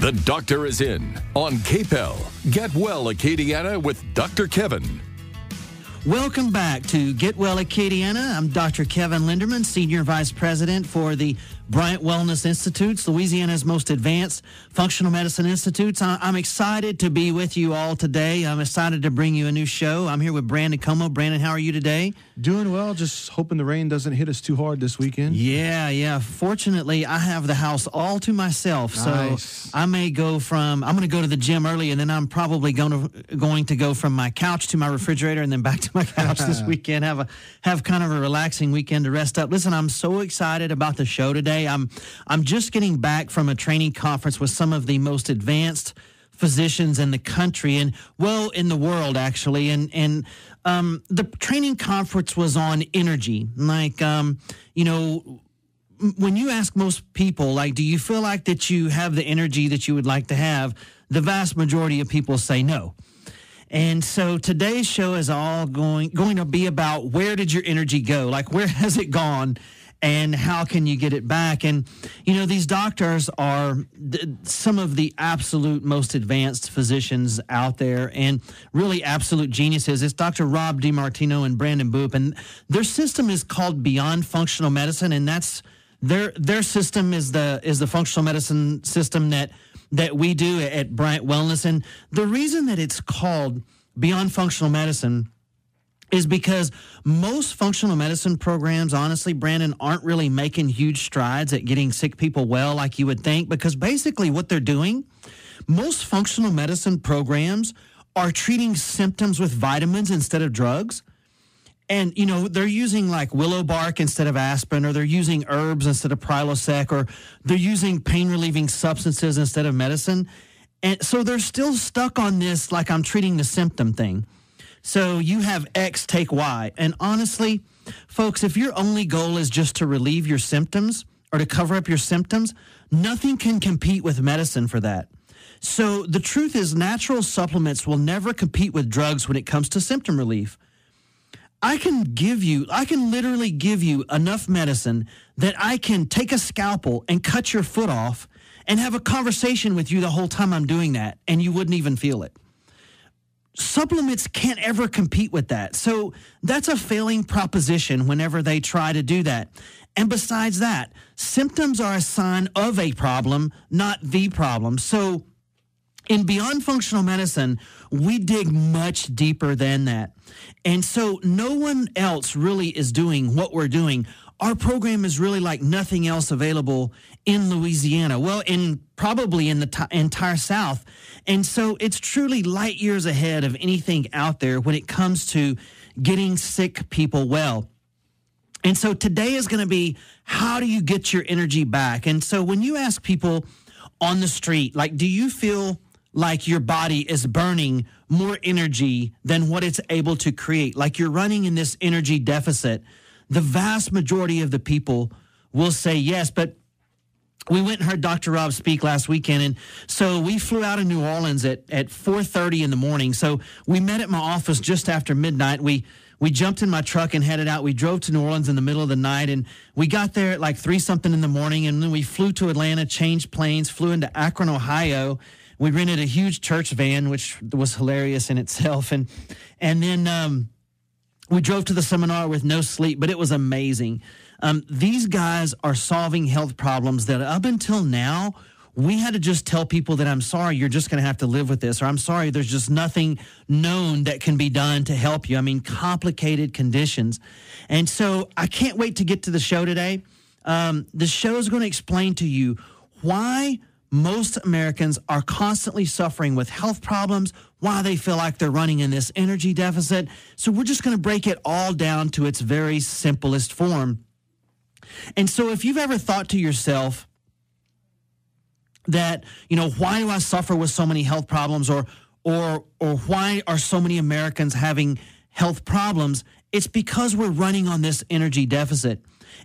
The doctor is in on KPEL. Get Well Acadiana with Dr. Kevin. Welcome back to Get Well Acadiana. I'm Dr. Kevin Linderman, Senior Vice President for the Bryant Wellness Institutes, Louisiana's most advanced functional medicine institutes. I'm excited to be with you all today. I'm excited to bring you a new show. I'm here with Brandon Como. Brandon, how are you today? Doing well, just hoping the rain doesn't hit us too hard this weekend. Yeah. Fortunately, I have the house all to myself, Nice. so I'm going to go to the gym early, and then I'm probably going to go from my couch to my refrigerator and then back to my couch this weekend. Have kind of a relaxing weekend to rest up. Listen, I'm so excited about the show today. I'm just getting back from a training conference with some of the most advanced physicians in the country and, well, in the world, actually. And the training conference was on energy. Like, when you ask most people, like, do you feel like that you have the energy that you would like to have? The vast majority of people say no. And so today's show is all going to be about where did your energy go? Like, where has it gone? And how can you get it back? And, these doctors are some of the absolute most advanced physicians out there and really absolute geniuses. It's Dr. Rob DiMartino and Brandon Boop. And their system is called Beyond Functional Medicine. And that's their system is the functional medicine system that we do at Bryant Wellness. And the reason that it's called Beyond Functional Medicine is because most functional medicine programs, honestly, Brandon, aren't really making huge strides at getting sick people well like you would think, because basically what they're doing, most functional medicine programs are treating symptoms with vitamins instead of drugs. And, they're using like willow bark instead of aspirin, or they're using herbs instead of Prilosec, or they're using pain-relieving substances instead of medicine. And so they're still stuck on this, like, I'm treating the symptom thing. So you have X, take Y. And honestly, folks, if your only goal is just to relieve your symptoms or to cover up your symptoms, nothing can compete with medicine for that. So the truth is, natural supplements will never compete with drugs when it comes to symptom relief. I can literally give you enough medicine that I can take a scalpel and cut your foot off and have a conversation with you the whole time I'm doing that, and you wouldn't even feel it. Supplements can't ever compete with that. So that's a failing proposition whenever they try to do that. And besides that, symptoms are a sign of a problem, not the problem. So in Beyond Functional Medicine, we dig much deeper than that. And so no one else really is doing what we're doing. Our program is really like nothing else available in Louisiana, well, probably in the entire South. And so it's truly light years ahead of anything out there when it comes to getting sick people well. And so today is going to be, how do you get your energy back? And so when you ask people on the street, like, do you feel like your body is burning more energy than what it's able to create, like you're running in this energy deficit, the vast majority of the people will say yes. But we went and heard Dr. Rob speak last weekend, and so we flew out of New Orleans at 4:30 in the morning. So we met at my office just after midnight. We jumped in my truck and headed out. We drove to New Orleans in the middle of the night, and we got there at like 3-something in the morning, and then we flew to Atlanta, changed planes, flew into Akron, Ohio. We rented a huge church van, which was hilarious in itself, and then we drove to the seminar with no sleep, but it was amazing. These guys are solving health problems that up until now, we had to just tell people that, I'm sorry, you're just going to have to live with this, or I'm sorry, there's just nothing known that can be done to help you. I mean, complicated conditions. And so I can't wait to get to the show today. The show is going to explain to you why most Americans are constantly suffering with health problems, why they feel like they're running in this energy deficit. So we're just going to break it all down to its very simplest form. And so if you've ever thought to yourself that, why do I suffer with so many health problems, or why are so many Americans having health problems? It's because we're running on this energy deficit.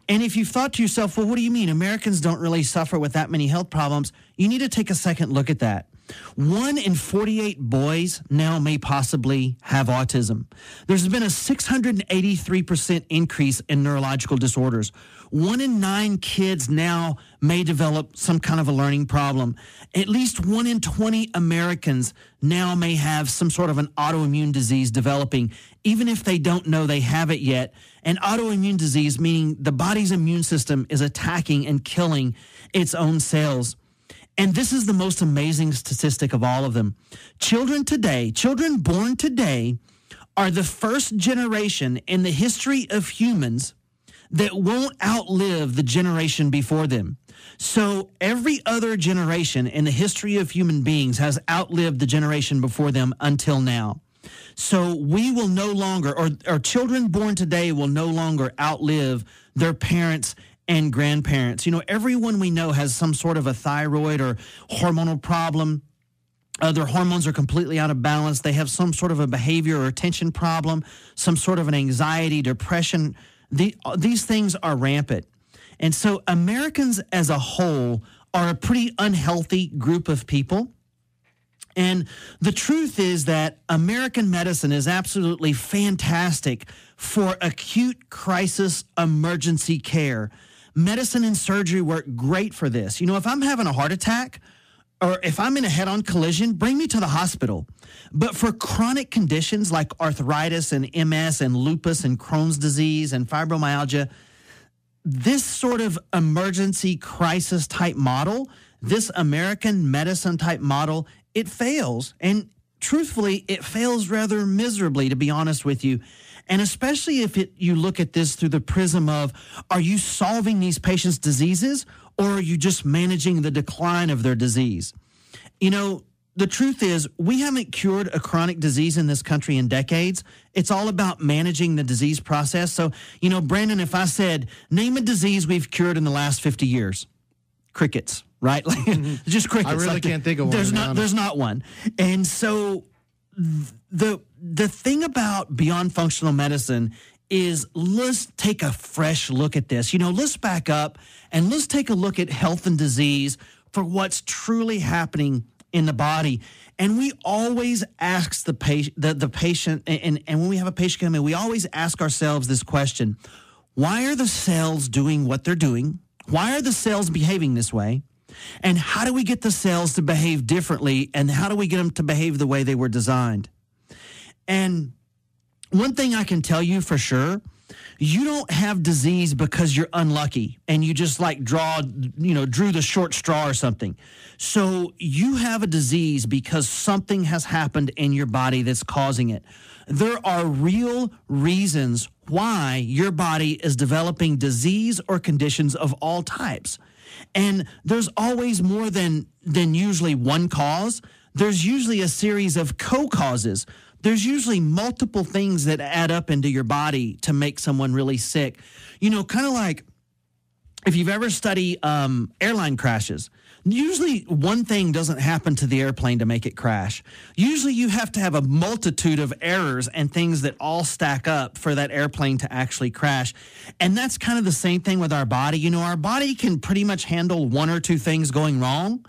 And if you've thought to yourself, well, what do you mean? Americans don't really suffer with that many health problems. You need to take a second look at that. 1 in 48 boys now may possibly have autism. There's been a 683% increase in neurological disorders. 1 in 9 kids now may develop some kind of a learning problem. At least 1 in 20 Americans now may have some sort of an autoimmune disease developing, even if they don't know they have it yet. An autoimmune disease meaning the body's immune system is attacking and killing its own cells. And this is the most amazing statistic of all of them. Children born today, are the first generation in the history of humans that won't outlive the generation before them. So every other generation in the history of human beings has outlived the generation before them until now. So we will no longer, or children born today will no longer outlive their parents and grandparents. You know, everyone we know has some sort of a thyroid or hormonal problem. Their hormones are completely out of balance. They have some sort of a behavior or attention problem, some sort of an anxiety, depression. These things are rampant. And so Americans as a whole are a pretty unhealthy group of people. And the truth is that American medicine is absolutely fantastic for acute crisis emergency care. Medicine and surgery work great for this. You know, if I'm having a heart attack or if I'm in a head-on collision, bring me to the hospital. But for chronic conditions like arthritis and MS and lupus and Crohn's disease and fibromyalgia, this sort of emergency crisis type model, this American medicine type model, it fails. And truthfully, it fails rather miserably, to be honest with you. And especially if you look at this through the prism of, are you solving these patients' diseases or are you just managing the decline of their disease? You know, the truth is we haven't cured a chronic disease in this country in decades. It's all about managing the disease process. So, you know, Brandon, if I said, name a disease we've cured in the last 50 years, crickets, right? Like, just crickets. I really can't think of one. There's not one. And so the thing about Beyond Functional Medicine is let's take a fresh look at this. You know, let's back up and let's take a look at health and disease for what's truly happening in the body. And we always ask the patient, and when we have a patient come in, we always ask ourselves this question: why are the cells doing what they're doing? Why are the cells behaving this way? And how do we get the cells to behave differently? And how do we get them to behave the way they were designed? And one thing I can tell you for sure, you don't have disease because you're unlucky and you just like drew the short straw or something. So you have a disease because something has happened in your body that's causing it. There are real reasons why your body is developing disease or conditions of all types. And there's always more than usually one cause. There's usually a series of co-causes. There's usually multiple things that add up into your body to make someone really sick. You know, kind of like if you've ever studied airline crashes, usually one thing doesn't happen to the airplane to make it crash. Usually you have to have a multitude of errors and things that all stack up for that airplane to actually crash. And that's kind of the same thing with our body. You know, our body can pretty much handle one or two things going wrong.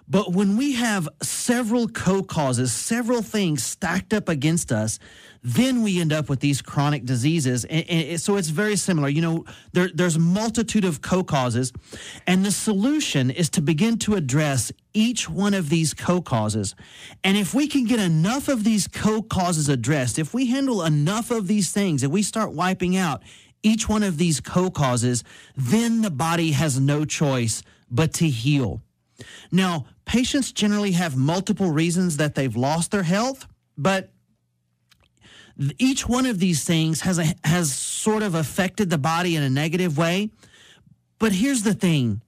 But when we have several co-causes, several things stacked up against us, then we end up with these chronic diseases. And so it's very similar. You know, there's a multitude of co-causes, and the solution is to begin to address each one of these co-causes. And if we can get enough of these co-causes addressed, if we handle enough of these things, if we start wiping out each one of these co-causes, then the body has no choice but to heal. Now, patients generally have multiple reasons that they've lost their health, but each one of these things has sort of affected the body in a negative way. But here's the thing.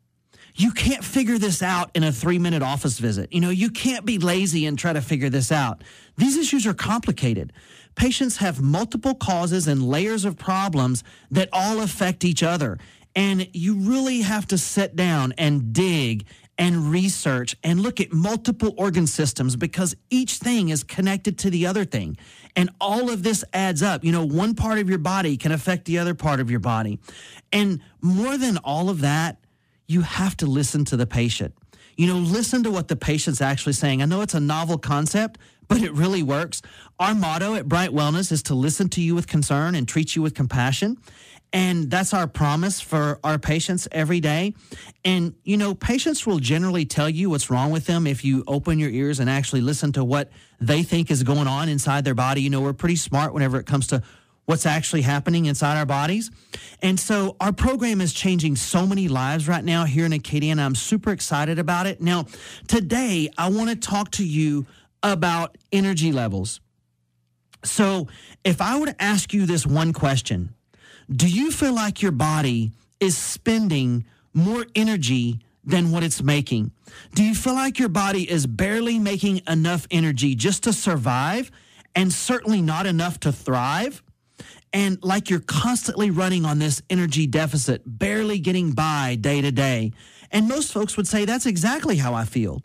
You can't figure this out in a 3-minute office visit. You know, you can't be lazy and try to figure this out. These issues are complicated. Patients have multiple causes and layers of problems that all affect each other. And you really have to sit down and dig and research and look at multiple organ systems because each thing is connected to the other thing. And all of this adds up. One part of your body can affect the other part of your body. And more than all of that, you have to listen to the patient. Listen to what the patient's actually saying. I know it's a novel concept, but it really works. Our motto at Bright Wellness is to listen to you with concern and treat you with compassion. And that's our promise for our patients every day. And, patients will generally tell you what's wrong with them if you open your ears and actually listen to what they think is going on inside their body. We're pretty smart whenever it comes to what's actually happening inside our bodies. And so our program is changing so many lives right now here in Acadiana. I'm super excited about it. Now, today, I want to talk to you about energy levels. So if I were to ask you this one question, do you feel like your body is spending more energy than what it's making? Do you feel like your body is barely making enough energy just to survive and certainly not enough to thrive? And like you're constantly running on this energy deficit, barely getting by day to day. And most folks would say, that's exactly how I feel.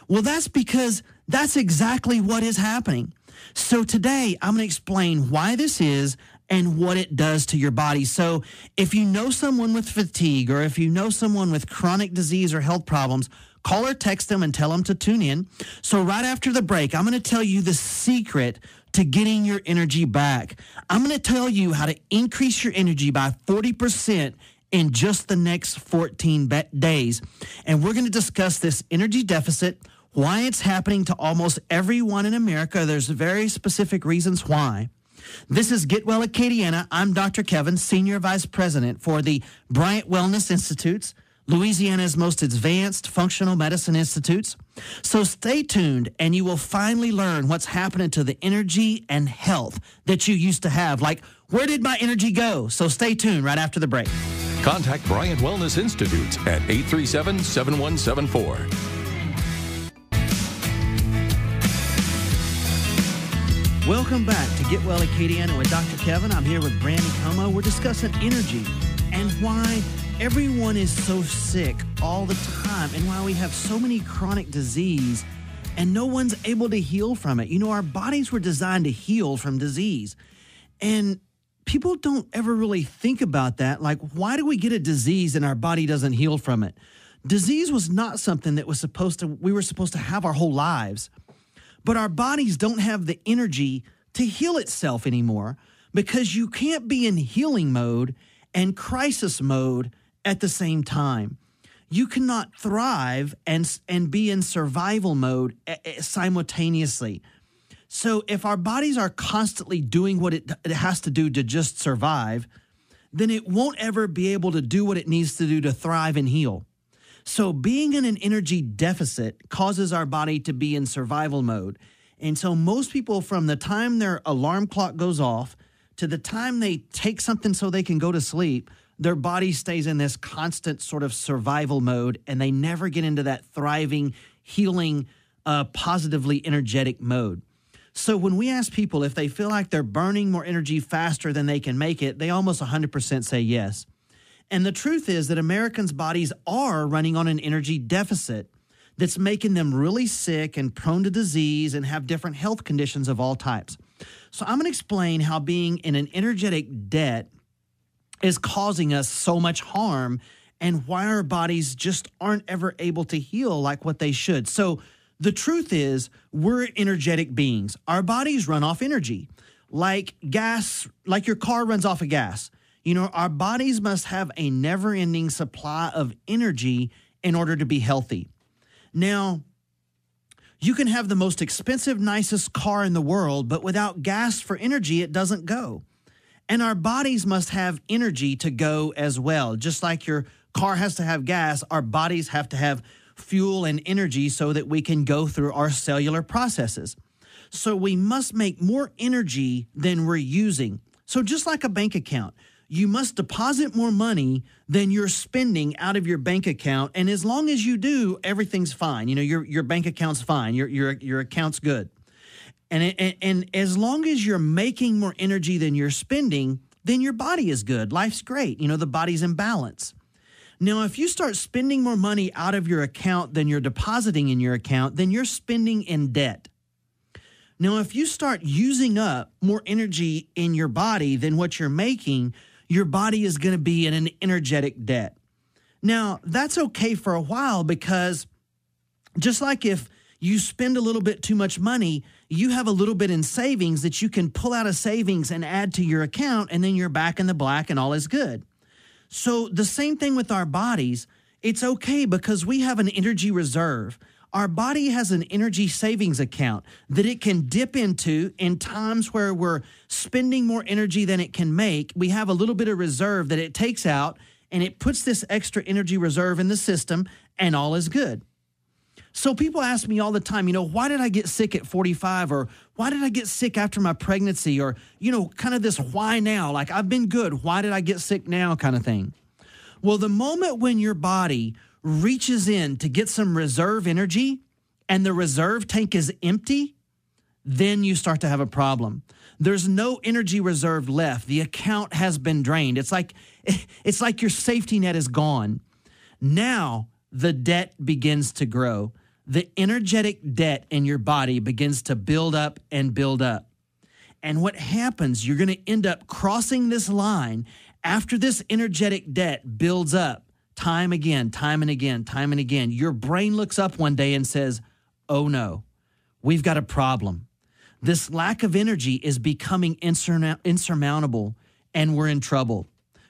Well, that's because that's exactly what is happening. So today, I'm going to explain why this is and what it does to your body. So if you know someone with fatigue or if you know someone with chronic disease or health problems, call or text them and tell them to tune in. So right after the break, I'm going to tell you the secret to getting your energy back. I'm going to tell you how to increase your energy by 40% in just the next 14 days. And we're going to discuss this energy deficit, why it's happening to almost everyone in America. There's very specific reasons why. This is Get Well Acadiana. I'm Dr. Kevin, Senior Vice President for the Bryant Wellness Institutes, Louisiana's most advanced functional medicine institutes. So stay tuned and you will finally learn what's happening to the energy and health that you used to have. Like, where did my energy go? So stay tuned right after the break. Contact Bryant Wellness Institute at 837-7174. Welcome back to Get Well Acadiana with Dr. Kevin. I'm here with Brandy Como. We're discussing energy and why everyone is so sick all the time and why we have so many chronic disease and no one's able to heal from it. Our bodies were designed to heal from disease. And people don't ever really think about that. Like, why do we get a disease and our body doesn't heal from it? Disease was not something that we were supposed to have our whole lives. But our bodies don't have the energy to heal itself anymore because you can't be in healing mode and crisis mode at the same time. You cannot thrive and be in survival mode simultaneously. So if our bodies are constantly doing what it has to do to just survive, then it won't ever be able to do what it needs to do to thrive and heal. So being in an energy deficit causes our body to be in survival mode. And so most people, from the time their alarm clock goes off to the time they take something so they can go to sleep, their body stays in this constant sort of survival mode, and they never get into that thriving, healing, positively energetic mode. So when we ask people if they feel like they're burning more energy faster than they can make it, they almost 100% say yes. And the truth is that Americans' bodies are running on an energy deficit that's making them really sick and prone to disease and have different health conditions of all types. So I'm going to explain how being in an energetic debt is causing us so much harm and why our bodies just aren't ever able to heal like what they should. So the truth is we're energetic beings. Our bodies run off energy like gas, like your car runs off of gas. Our bodies must have a never-ending supply of energy in order to be healthy. Now, you can have the most expensive, nicest car in the world, but without gas for energy, it doesn't go. And our bodies must have energy to go as well. Just like your car has to have gas, our bodies have to have fuel and energy so that we can go through our cellular processes. So we must make more energy than we're using. So just like a bank account, you must deposit more money than you're spending out of your bank account. And as long as you do, everything's fine. Your bank account's fine. Your account's good. And as long as you're making more energy than you're spending, then your body is good. Life's great. The body's in balance. Now, if you start spending more money out of your account than you're depositing in your account, then you're spending in debt. Now, if you start using up more energy in your body than what you're making, your body is going to be in an energetic debt. Now, that's okay for a while because just like if you spend a little bit too much money, you have a little bit in savings that you can pull out of savings and add to your account, and then you're back in the black and all is good. So the same thing with our bodies. It's okay because we have an energy reserve. Our body has an energy savings account that it can dip into in times where we're spending more energy than it can make. We have a little bit of reserve that it takes out, and it puts this extra energy reserve in the system, and all is good. So people ask me all the time, why did I get sick at 45? Or why did I get sick after my pregnancy? Or, kind of this why now? Like, I've been good. Why did I get sick now kind of thing? Well, the moment when your body reaches in to get some reserve energy and the reserve tank is empty, then you start to have a problem. There's no energy reserve left. The account has been drained. It's like your safety net is gone. Now the debt begins to grow. The energetic debt in your body begins to build up and build up. And what happens, you're going to end up crossing this line after this energetic debt builds up time again, time and again, time and again. Your brain looks up one day and says, oh no, we've got a problem. This lack of energy is becoming insurmountable, and we're in trouble.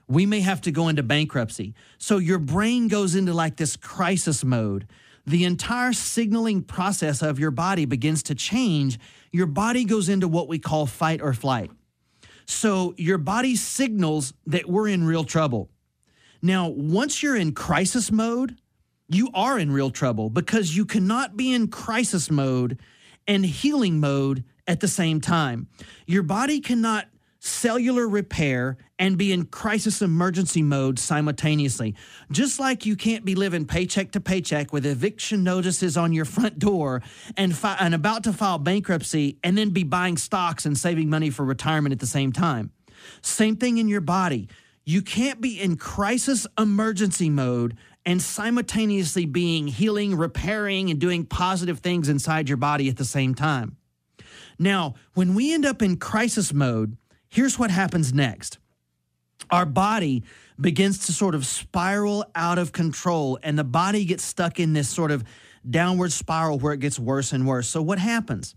We may have to go into bankruptcy. So your brain goes into like this crisis mode. The entire signaling process of your body begins to change. Your body goes into what we call fight or flight. So your body signals that we're in real trouble. Now, once you're in crisis mode, you are in real trouble because you cannot be in crisis mode and healing mode at the same time. Your body cannot cellular repair and be in crisis emergency mode simultaneously. Just like you can't be living paycheck to paycheck with eviction notices on your front door and about to file bankruptcy and then be buying stocks and saving money for retirement at the same time. Same thing in your body. You can't be in crisis emergency mode and simultaneously being healing, repairing, and doing positive things inside your body at the same time. Now, when we end up in crisis mode, here's what happens next. Our body begins to sort of spiral out of control, and the body gets stuck in this sort of downward spiral where it gets worse and worse. So what happens?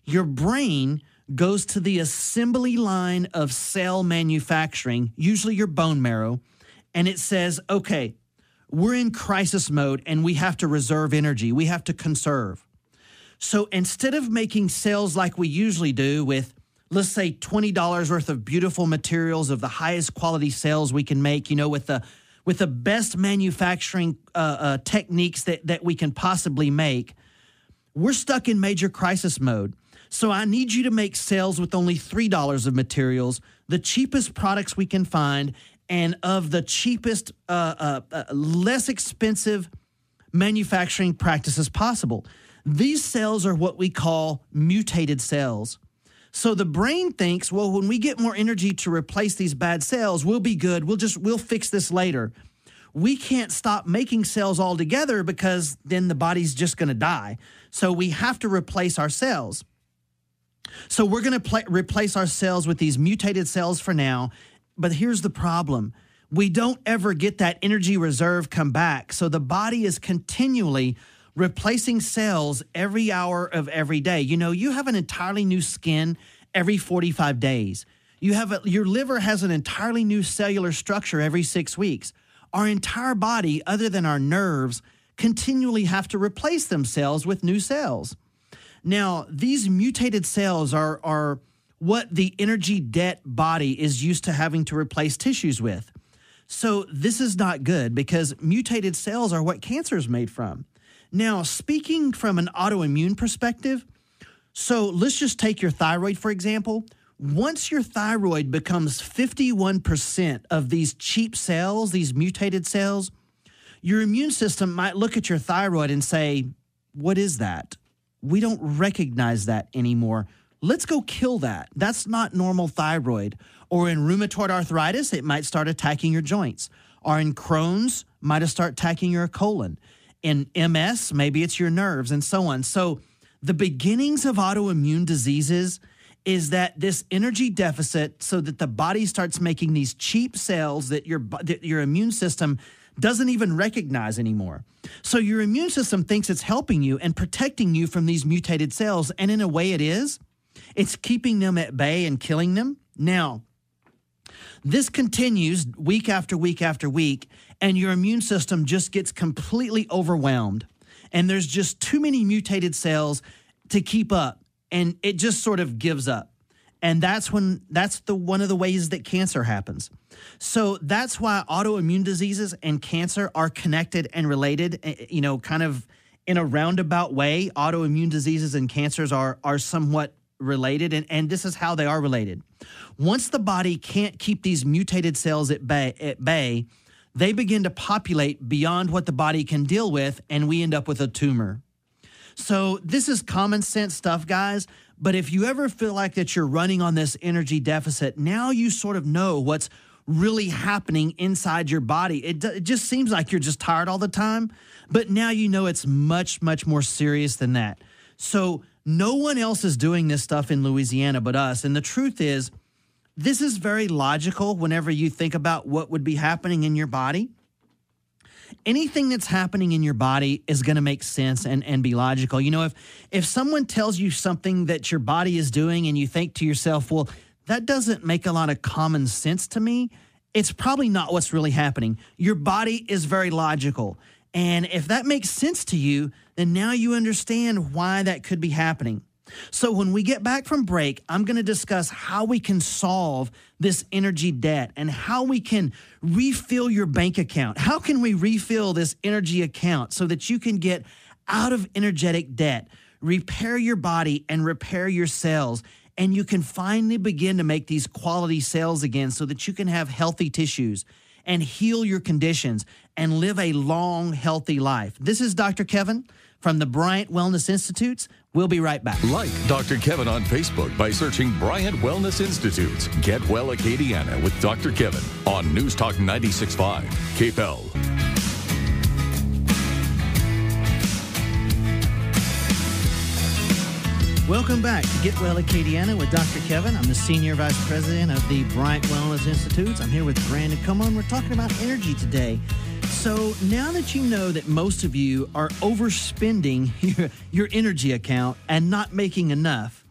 Your brain goes to the assembly line of cell manufacturing, usually your bone marrow, and it says, okay, we're in crisis mode and we have to reserve energy. We have to conserve. So instead of making cells like we usually do with, let's say, $20 worth of beautiful materials of the highest quality cells we can make, with the best manufacturing techniques that we can possibly make, we're stuck in major crisis mode. So I need you to make cells with only $3 of materials, the cheapest products we can find, and of the cheapest, less expensive manufacturing practices possible. These cells are what we call mutated cells. So the brain thinks, well, when we get more energy to replace these bad cells, we'll be good. We'll fix this later. We can't stop making cells altogether because then the body's just going to die. So we have to replace our cells. So we're going to replace our cells with these mutated cells for now. But here's the problem. We don't ever get that energy reserve come back. So the body is continually replacing cells every hour of every day. You have an entirely new skin every 45 days. Your liver has an entirely new cellular structure every 6 weeks. Our entire body, other than our nerves, continually have to replace themselves with new cells. Now, these mutated cells are what the energy debt body is used to having to replace tissues with. So this is not good because mutated cells are what cancer is made from. Now, speaking from an autoimmune perspective, so let's just take your thyroid, for example. Once your thyroid becomes 51% of these cheap cells, these mutated cells, your immune system might look at your thyroid and say, what is that? We don't recognize that anymore. Let's go kill that. That's not normal thyroid. Or in rheumatoid arthritis, it might start attacking your joints. Or in Crohn's, might have start attacking your colon. In MS, maybe it's your nerves and so on. So the beginnings of autoimmune diseases is that this energy deficit, so that the body starts making these cheap cells that your immune system doesn't even recognize anymore. So your immune system thinks it's helping you and protecting you from these mutated cells, and in a way it is. It's keeping them at bay and killing them. Now, this continues week after week after week, and your immune system just gets completely overwhelmed. And there's just too many mutated cells to keep up, and it just sort of gives up. And that's one of the ways that cancer happens. So that's why autoimmune diseases and cancer are connected and related, kind of in a roundabout way. Autoimmune diseases and cancers are somewhat related, and this is how they are related. Once the body can't keep these mutated cells at bay, they begin to populate beyond what the body can deal with, and we end up with a tumor. So this is common sense stuff, guys. But if you ever feel like that you're running on this energy deficit, now you sort of know what's really happening inside your body. It just seems like you're just tired all the time, but now you know it's much, much more serious than that. So no one else is doing this stuff in Louisiana but us. And the truth is, this is very logical whenever you think about what would be happening in your body. Anything that's happening in your body is going to make sense and be logical. You know, if someone tells you something that your body is doing and you think to yourself, well, that doesn't make a lot of common sense to me, it's probably not what's really happening. Your body is very logical. And if that makes sense to you, then now you understand why that could be happening. So when we get back from break, I'm going to discuss how we can solve this energy debt and how we can refill your bank account. How can we refill this energy account so that you can get out of energetic debt, repair your body and repair your cells, and you can finally begin to make these quality cells again so that you can have healthy tissues and heal your conditions and live a long, healthy life. This is Dr. Kevin from the Bryant Wellness Institutes. We'll be right back. Like Dr. Kevin on Facebook by searching Bryant Wellness Institutes. Get Well Acadiana with Dr. Kevin on News Talk 96.5 KPEL. Welcome back to Get Well Acadiana with Dr. Kevin. I'm the Senior Vice President of the Bryant Wellness Institutes. I'm here with Brandon. Come on, we're talking about energy today. So now that you know that most of you are overspending your energy account and not making enough,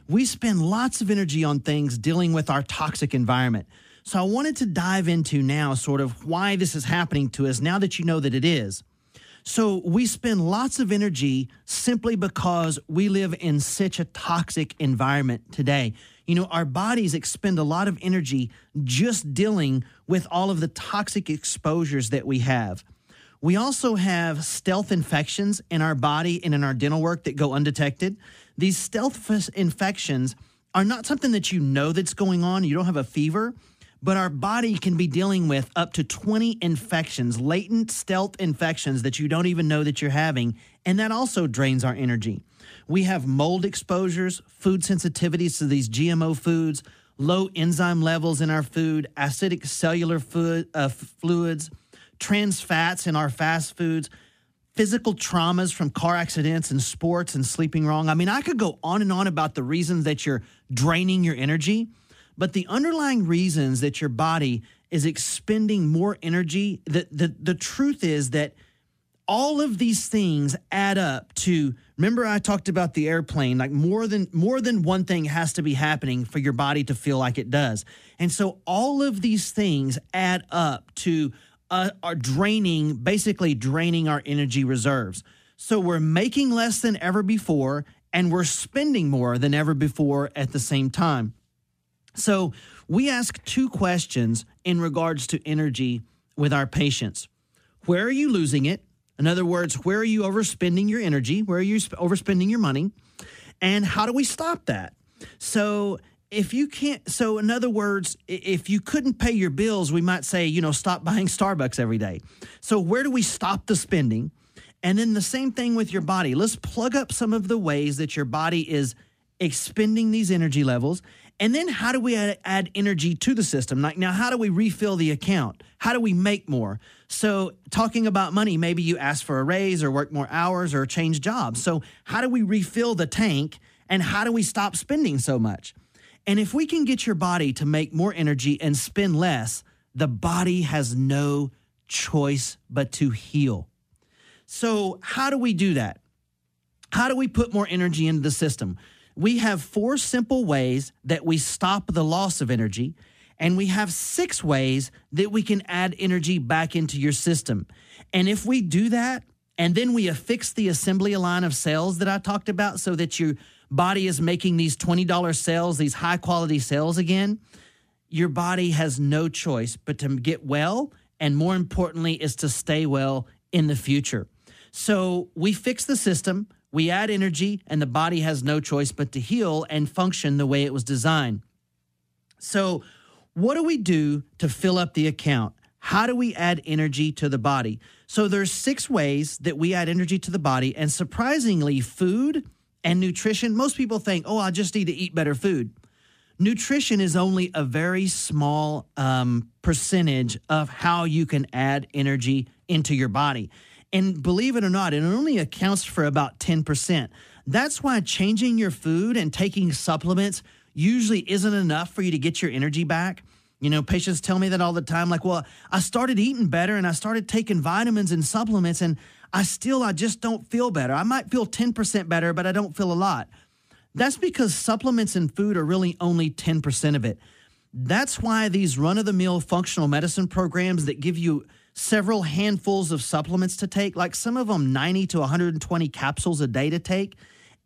we spend lots of energy on things dealing with our toxic environment. So I wanted to dive into now sort of why this is happening to us now that you know that it is. So we spend lots of energy simply because we live in such a toxic environment today. You know, our bodies expend a lot of energy just dealing with all of the toxic exposures that we have. We also have stealth infections in our body and in our dental work that go undetected. These stealth infections are not something that you know that's going on. You don't have a fever, but our body can be dealing with up to 20 infections, latent stealth infections that you don't even know that you're having, and that also drains our energy. We have mold exposures, food sensitivities to these GMO foods, low enzyme levels in our food, acidic cellular fluids, trans fats in our fast foods, physical traumas from car accidents and sports and sleeping wrong. I mean, I could go on and on about the reasons that you're draining your energy, but the underlying reasons that your body is expending more energy, the truth is that all of these things add up to, remember I talked about the airplane, like more than one thing has to be happening for your body to feel like it does. And so all of these things add up to are basically draining our energy reserves. So we're making less than ever before, and we're spending more than ever before at the same time. So we ask two questions in regards to energy with our patients. Where are you losing it? In other words, where are you overspending your energy? Where are you overspending your money? And how do we stop that? So in other words, if you couldn't pay your bills, we might say, stop buying Starbucks every day. So where do we stop the spending? And then the same thing with your body. Let's plug up some of the ways that your body is expending these energy levels. And then how do we add energy to the system? Like, now, how do we refill the account? How do we make more? So talking about money, maybe you ask for a raise or work more hours or change jobs. So how do we refill the tank, and how do we stop spending so much? And if we can get your body to make more energy and spend less, the body has no choice but to heal. So how do we do that? How do we put more energy into the system? We have 4 simple ways that we stop the loss of energy, and we have 6 ways that we can add energy back into your system. And if we do that, and then we affix the assembly line of cells that I talked about so that your body is making these $20 cells, these high-quality cells again, your body has no choice but to get well, and more importantly, is to stay well in the future. So we fix the system, we add energy, and the body has no choice but to heal and function the way it was designed. So what do we do to fill up the account? How do we add energy to the body? So there's 6 ways that we add energy to the body, and surprisingly, food and nutrition, most people think, oh, I just need to eat better food. Nutrition is only a very small percentage of how you can add energy into your body. And believe it or not, it only accounts for about 10%. That's why changing your food and taking supplements usually isn't enough for you to get your energy back. You know, patients tell me that all the time, like, well, I started eating better and I started taking vitamins and supplements, and I just don't feel better. I might feel 10% better, but I don't feel a lot. That's because supplements and food are really only 10% of it. That's why these run-of-the-mill functional medicine programs that give you several handfuls of supplements to take, like some of them 90 to 120 capsules a day to take,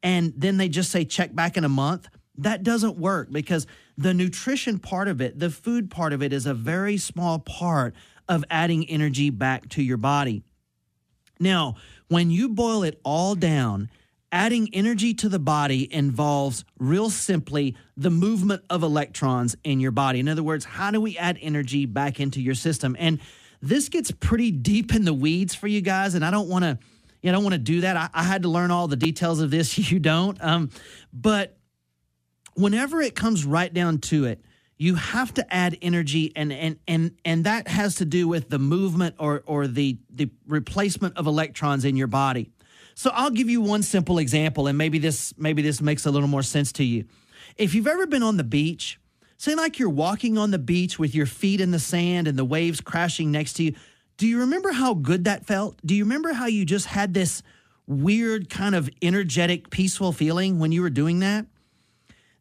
and then they just say check back in a month, that doesn't work, because the nutrition part of it, the food part of it, is a very small part of adding energy back to your body. Now, when you boil it all down, adding energy to the body involves, real simply, the movement of electrons in your body. In other words, how do we add energy back into your system? And this gets pretty deep in the weeds for you guys, and I don't want to do that. I had to learn all the details of this. You don't. But whenever it comes right down to it, you have to add energy, and that has to do with the movement or the replacement of electrons in your body. So I'll give you one simple example, and maybe this makes a little more sense to you. If you've ever been on the beach, say like you're walking on the beach with your feet in the sand and the waves crashing next to you, do you remember how good that felt? Do you remember how you just had this weird kind of energetic, peaceful feeling when you were doing that?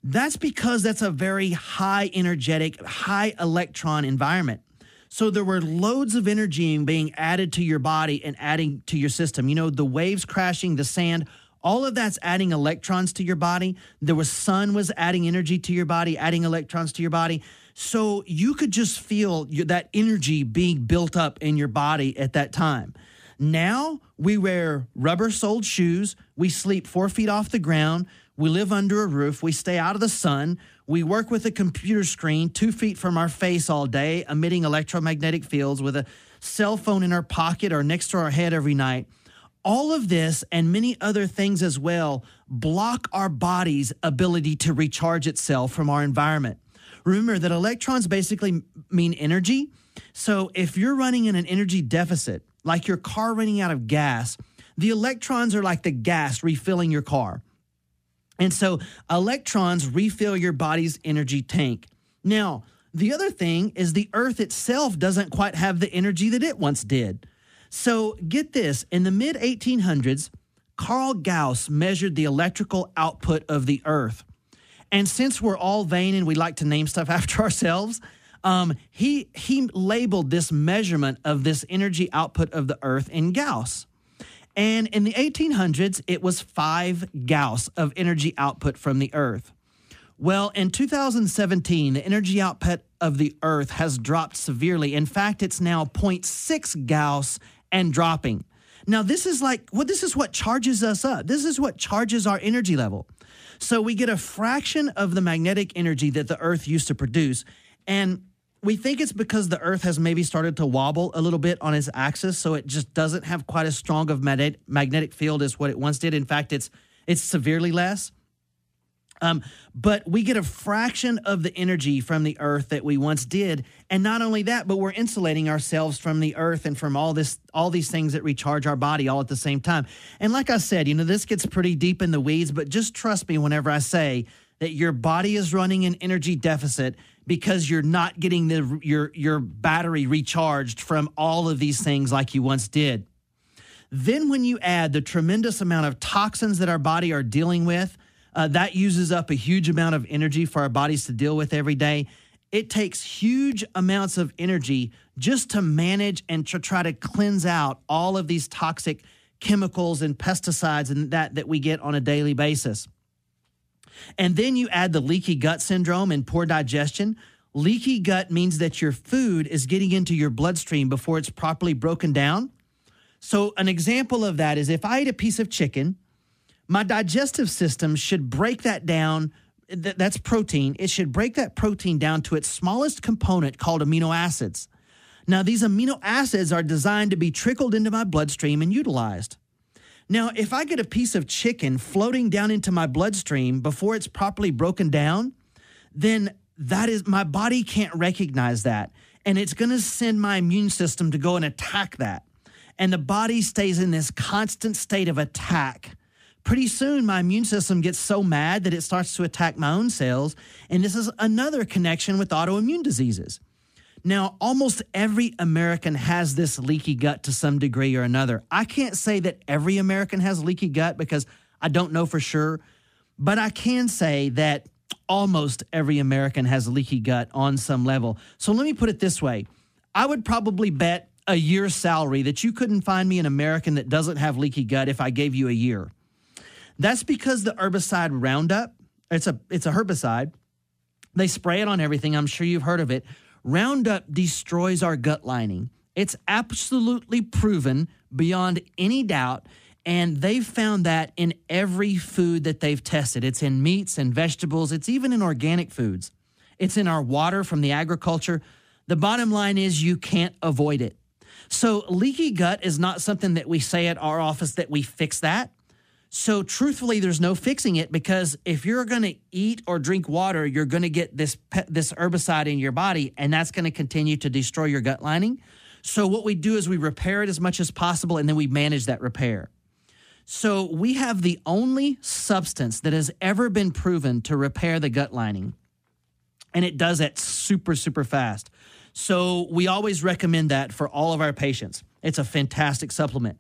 That's because that's a very high energetic, high electron environment. So there were loads of energy being added to your body and adding to your system. You know, the waves crashing, the sand, all of that's adding electrons to your body. Sun was adding energy to your body, adding electrons to your body. So you could just feel that energy being built up in your body at that time. Now we wear rubber-soled shoes. We sleep 4 feet off the ground. We live under a roof. We stay out of the sun. We work with a computer screen 2 feet from our face all day, emitting electromagnetic fields with a cell phone in our pocket or next to our head every night. All of this and many other things as well block our body's ability to recharge itself from our environment. Remember that electrons basically mean energy. So if you're running in an energy deficit, like your car running out of gas, the electrons are like the gas refilling your car. And so electrons refill your body's energy tank. Now, the other thing is the Earth itself doesn't quite have the energy that it once did. So get this, in the mid-1800s, Carl Gauss measured the electrical output of the Earth. And since we're all vain and we like to name stuff after ourselves, he labeled this measurement of this energy output of the Earth in Gauss. And in the 1800s, it was 5 Gauss of energy output from the Earth. Well, in 2017, the energy output of the Earth has dropped severely. In fact, it's now 0.6 Gauss and dropping. Now, this is what charges us up. This is what charges our energy level. So we get a fraction of the magnetic energy that the Earth used to produce. And we think it's because the Earth has maybe started to wobble a little bit on its axis, so it just doesn't have quite as strong of magnetic field as what it once did. In fact, it's severely less. But we get a fraction of the energy from the earth that we once did. And not only that, but we're insulating ourselves from the earth and from all these things that recharge our body all at the same time. And like I said, this gets pretty deep in the weeds, but just trust me whenever I say that your body is running an energy deficit because you're not getting your battery recharged from all of these things like you once did. Then when you add the tremendous amount of toxins that our body are dealing with, that uses up a huge amount of energy for our bodies to deal with every day. It takes huge amounts of energy just to manage and to try to cleanse out all of these toxic chemicals and pesticides and that we get on a daily basis. And then you add the leaky gut syndrome and poor digestion. Leaky gut means that your food is getting into your bloodstream before it's properly broken down. So an example of that is if I eat a piece of chicken, my digestive system should break that down. That's protein. It should break that protein down to its smallest component called amino acids. Now, these amino acids are designed to be trickled into my bloodstream and utilized. Now, if I get a piece of chicken floating down into my bloodstream before it's properly broken down, then my body can't recognize that. And it's going to send my immune system to go and attack that. And the body stays in this constant state of attack. Pretty soon, my immune system gets so mad that it starts to attack my own cells. And this is another connection with autoimmune diseases. Now, almost every American has this leaky gut to some degree or another. I can't say that every American has leaky gut because I don't know for sure, but I can say that almost every American has leaky gut on some level. So let me put it this way. I would probably bet a year's salary that you couldn't find me an American that doesn't have leaky gut if I gave you a year. That's because the herbicide Roundup, it's a herbicide. They spray it on everything. I'm sure you've heard of it. Roundup destroys our gut lining. It's absolutely proven beyond any doubt, and they've found that in every food that they've tested. It's in meats and vegetables. It's even in organic foods. It's in our water from the agriculture. The bottom line is you can't avoid it. So leaky gut is not something that we say at our office that we fix that. So truthfully, there's no fixing it because if you're going to eat or drink water, you're going to get this herbicide in your body, and that's going to continue to destroy your gut lining. So what we do is we repair it as much as possible, and then we manage that repair. So we have the only substance that has ever been proven to repair the gut lining, and it does it super, super fast. So we always recommend that for all of our patients. It's a fantastic supplement.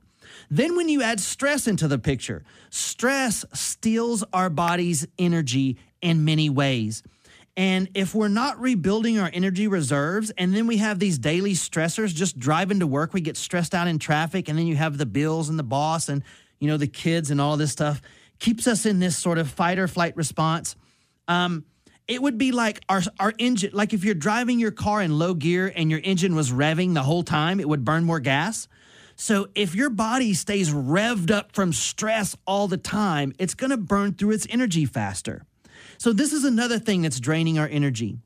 Then when you add stress into the picture, stress steals our body's energy in many ways. And if we're not rebuilding our energy reserves, and then we have these daily stressors, just driving to work, we get stressed out in traffic, and then you have the bills and the boss and, the kids and all this stuff, keeps us in this sort of fight or flight response. It would be like our engine, like if you're driving your car in low gear and your engine was revving the whole time, it would burn more gas. So if your body stays revved up from stress all the time, it's going to burn through its energy faster. So this is another thing that's draining our energy.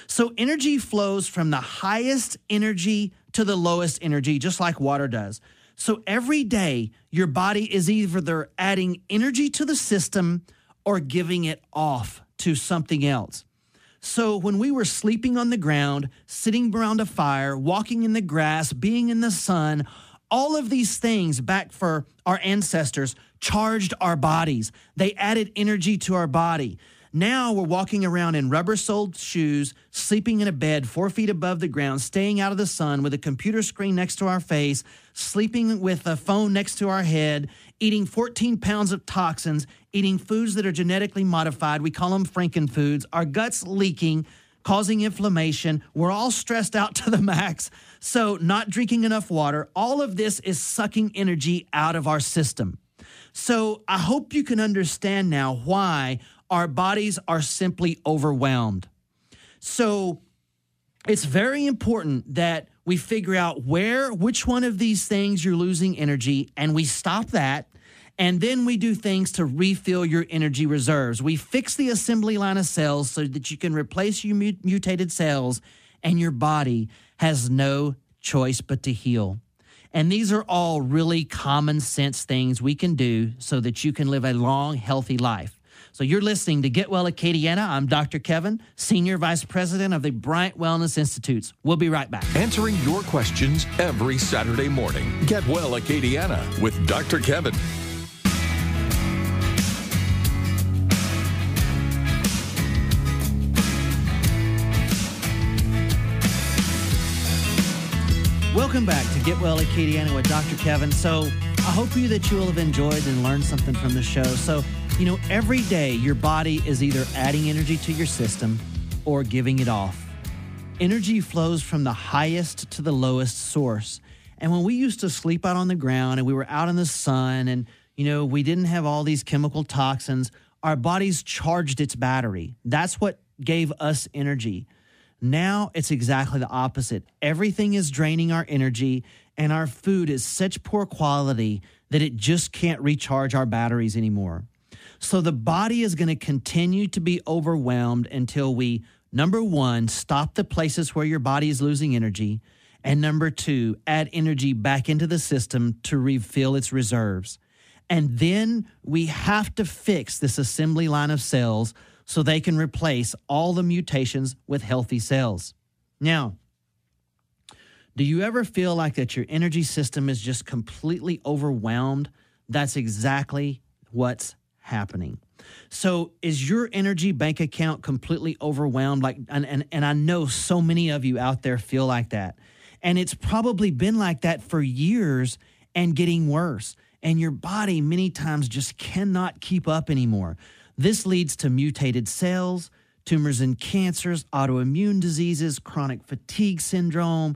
So energy flows from the highest energy to the lowest energy, just like water does. So every day, your body is either adding energy to the system or giving it off to something else. So when we were sleeping on the ground, sitting around a fire, walking in the grass, being in the sun, all of these things back for our ancestors charged our bodies. They added energy to our body. Now we're walking around in rubber-soled shoes, sleeping in a bed 4 feet above the ground, staying out of the sun with a computer screen next to our face, sleeping with a phone next to our head, eating 14 pounds of toxins, eating foods that are genetically modified. We call them frankenfoods. Our guts leaking, causing inflammation. We're all stressed out to the max. So not drinking enough water. All of this is sucking energy out of our system. So I hope you can understand now why our bodies are simply overwhelmed. So it's very important that we figure out which one of these things you're losing energy, and we stop that. And then we do things to refill your energy reserves. We fix the assembly line of cells so that you can replace your mutated cells, and your body has no choice but to heal. And these are all really common sense things we can do so that you can live a long, healthy life. So you're listening to Get Well Acadiana. I'm Dr. Kevin, Senior Vice President of the Bryant Wellness Institutes. We'll be right back. Answering your questions every Saturday morning. Get Well Acadiana with Dr. Kevin. Welcome back to Get Well Acadiana with Dr. Kevin. So I hope that you will have enjoyed and learned something from the show. So, every day your body is either adding energy to your system or giving it off. Energy flows from the highest to the lowest source. And when we used to sleep out on the ground and we were out in the sun and, we didn't have all these chemical toxins, our bodies charged its battery. That's what gave us energy. Now it's exactly the opposite. Everything is draining our energy, and our food is such poor quality that it just can't recharge our batteries anymore. So the body is going to continue to be overwhelmed until we, number one, stop the places where your body is losing energy, and number two, add energy back into the system to refill its reserves. And then we have to fix this assembly line of cells so they can replace all the mutations with healthy cells. Now, do you ever feel like that your energy system is just completely overwhelmed? That's exactly what's happening. So is your energy bank account completely overwhelmed? And I know so many of you out there feel like that. And it's probably been like that for years and getting worse. And your body many times just cannot keep up anymore. This leads to mutated cells, tumors and cancers, autoimmune diseases, chronic fatigue syndrome,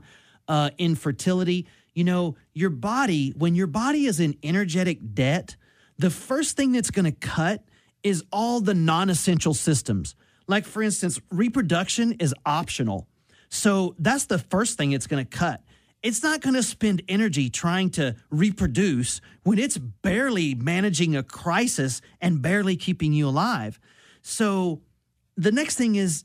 infertility. Your body, when your body is in energetic debt, the first thing that's going to cut is all the non-essential systems. Like, for instance, reproduction is optional. So that's the first thing it's going to cut. It's not going to spend energy trying to reproduce when it's barely managing a crisis and barely keeping you alive. So the next thing is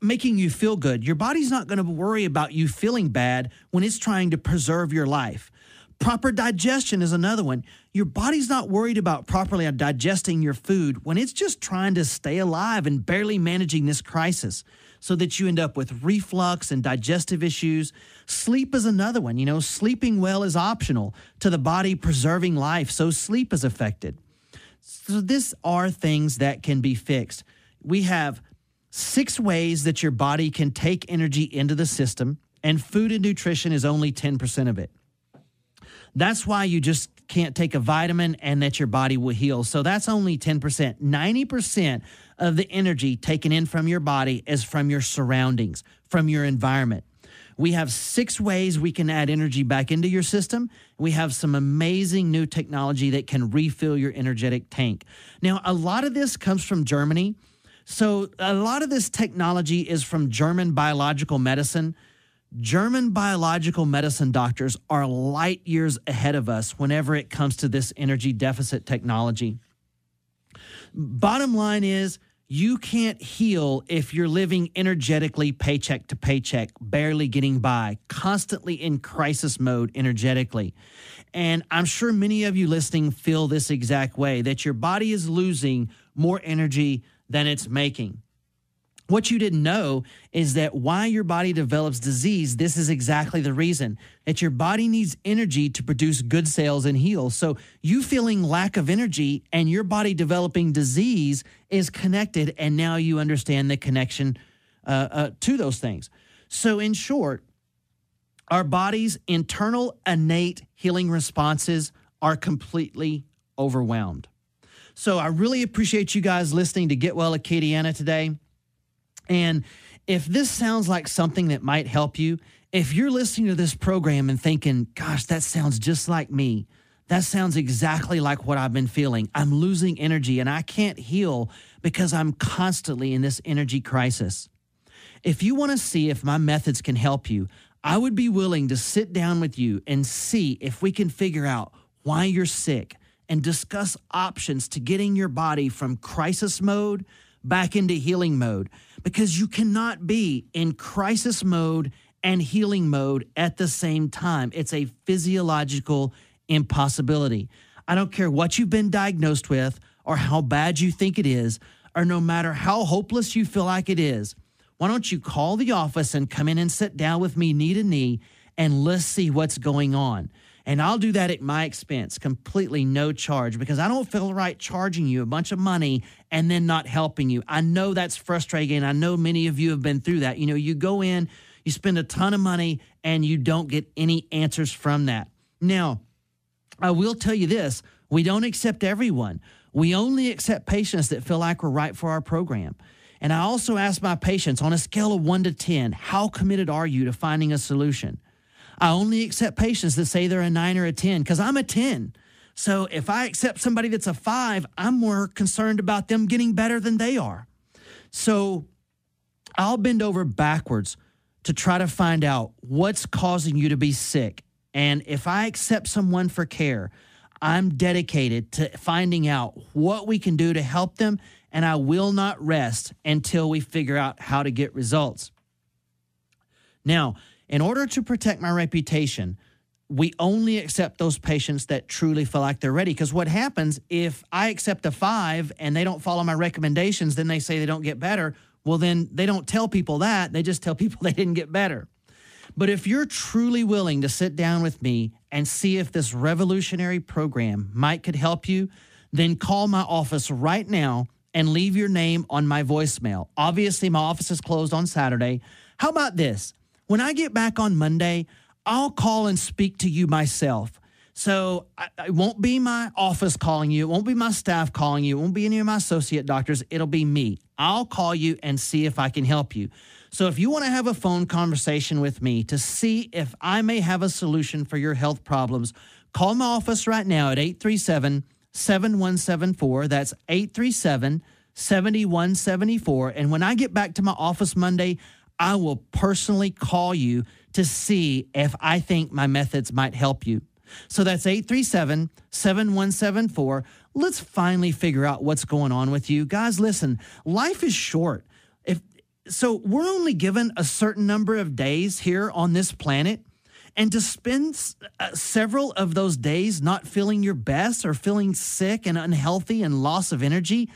making you feel good. Your body's not going to worry about you feeling bad when it's trying to preserve your life. Proper digestion is another one. Your body's not worried about properly digesting your food when it's just trying to stay alive and barely managing this crisis, so that you end up with reflux and digestive issues. Sleep is another one. Sleeping well is optional to the body preserving life, so sleep is affected. So these are things that can be fixed. We have 6 ways that your body can take energy into the system, and food and nutrition is only 10% of it. That's why you just can't take a vitamin and that your body will heal. So that's only 10%. 90% of the energy taken in from your body is from your surroundings, from your environment. We have 6 ways we can add energy back into your system. We have some amazing new technology that can refill your energetic tank. Now, a lot of this comes from Germany. So a lot of this technology is from German biological medicine. German biological medicine doctors are light years ahead of us whenever it comes to this energy deficit technology. Bottom line is, you can't heal if you're living energetically paycheck to paycheck, barely getting by, constantly in crisis mode energetically. And I'm sure many of you listening feel this exact way, that your body is losing more energy than it's making. What you didn't know is that why your body develops disease, this is exactly the reason, that your body needs energy to produce good cells and heal. So you feeling lack of energy and your body developing disease is connected, and now you understand the connection to those things. So in short, our body's internal innate healing responses are completely overwhelmed. So I really appreciate you guys listening to Get Well Acadiana today. And if this sounds like something that might help you, if you're listening to this program and thinking, gosh, that sounds just like me, that sounds exactly like what I've been feeling. I'm losing energy and I can't heal because I'm constantly in this energy crisis. If you want to see if my methods can help you, I would be willing to sit down with you and see if we can figure out why you're sick and discuss options to getting your body from crisis mode back into healing mode, because you cannot be in crisis mode and healing mode at the same time. It's a physiological impossibility. I don't care what you've been diagnosed with or how bad you think it is, or no matter how hopeless you feel like it is, why don't you call the office and come in and sit down with me knee to knee, and let's see what's going on. And I'll do that at my expense, completely no charge, because I don't feel right charging you a bunch of money and then not helping you. I know that's frustrating. I know many of you have been through that. You know, you go in, you spend a ton of money, and you don't get any answers from that. Now, I will tell you this. We don't accept everyone. We only accept patients that feel like we're right for our program. And I also ask my patients, on a scale of 1 to 10, how committed are you to finding a solution? I only accept patients that say they're a 9 or a 10 because I'm a 10. So if I accept somebody that's a 5, I'm more concerned about them getting better than they are. So I'll bend over backwards to try to find out what's causing you to be sick. And if I accept someone for care, I'm dedicated to finding out what we can do to help them, and I will not rest until we figure out how to get results. Now, in order to protect my reputation, we only accept those patients that truly feel like they're ready. Because what happens if I accept a 5 and they don't follow my recommendations, then they say they don't get better. Well, then they don't tell people that. They just tell people they didn't get better. But if you're truly willing to sit down with me and see if this revolutionary program could help you, then call my office right now and leave your name on my voicemail. Obviously, my office is closed on Saturday. How about this? When I get back on Monday, I'll call and speak to you myself. So it won't be my office calling you. It won't be my staff calling you. It won't be any of my associate doctors. It'll be me. I'll call you and see if I can help you. So if you want to have a phone conversation with me to see if I may have a solution for your health problems, call my office right now at 837-7174. That's 837-7174. And when I get back to my office Monday, I will personally call you to see if I think my methods might help you. So that's 837-7174. Let's finally figure out what's going on with you. Guys, listen, life is short. So we're only given a certain number of days here on this planet. And to spend several of those days not feeling your best or feeling sick and unhealthy and loss of energy,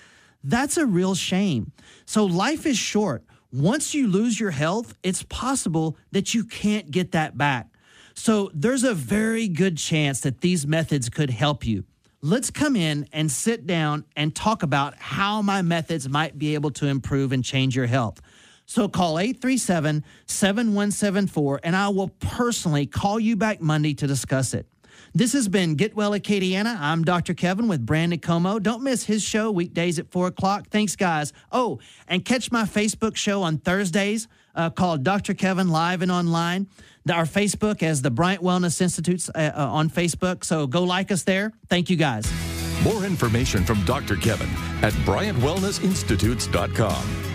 that's a real shame. So life is short. Once you lose your health, it's possible that you can't get that back. So there's a very good chance that these methods could help you. Let's come in and sit down and talk about how my methods might be able to improve and change your health. So call 837-7174, and I will personally call you back Monday to discuss it. This has been Get Well Acadiana. I'm Dr. Kevin with Brandon Como. Don't miss his show weekdays at 4 o'clock. Thanks, guys. Oh, and catch my Facebook show on Thursdays called Dr. Kevin Live and Online. Our Facebook as the Bryant Wellness Institute on Facebook. So go like us there. Thank you, guys. More information from Dr. Kevin at BryantWellnessInstitutes.com.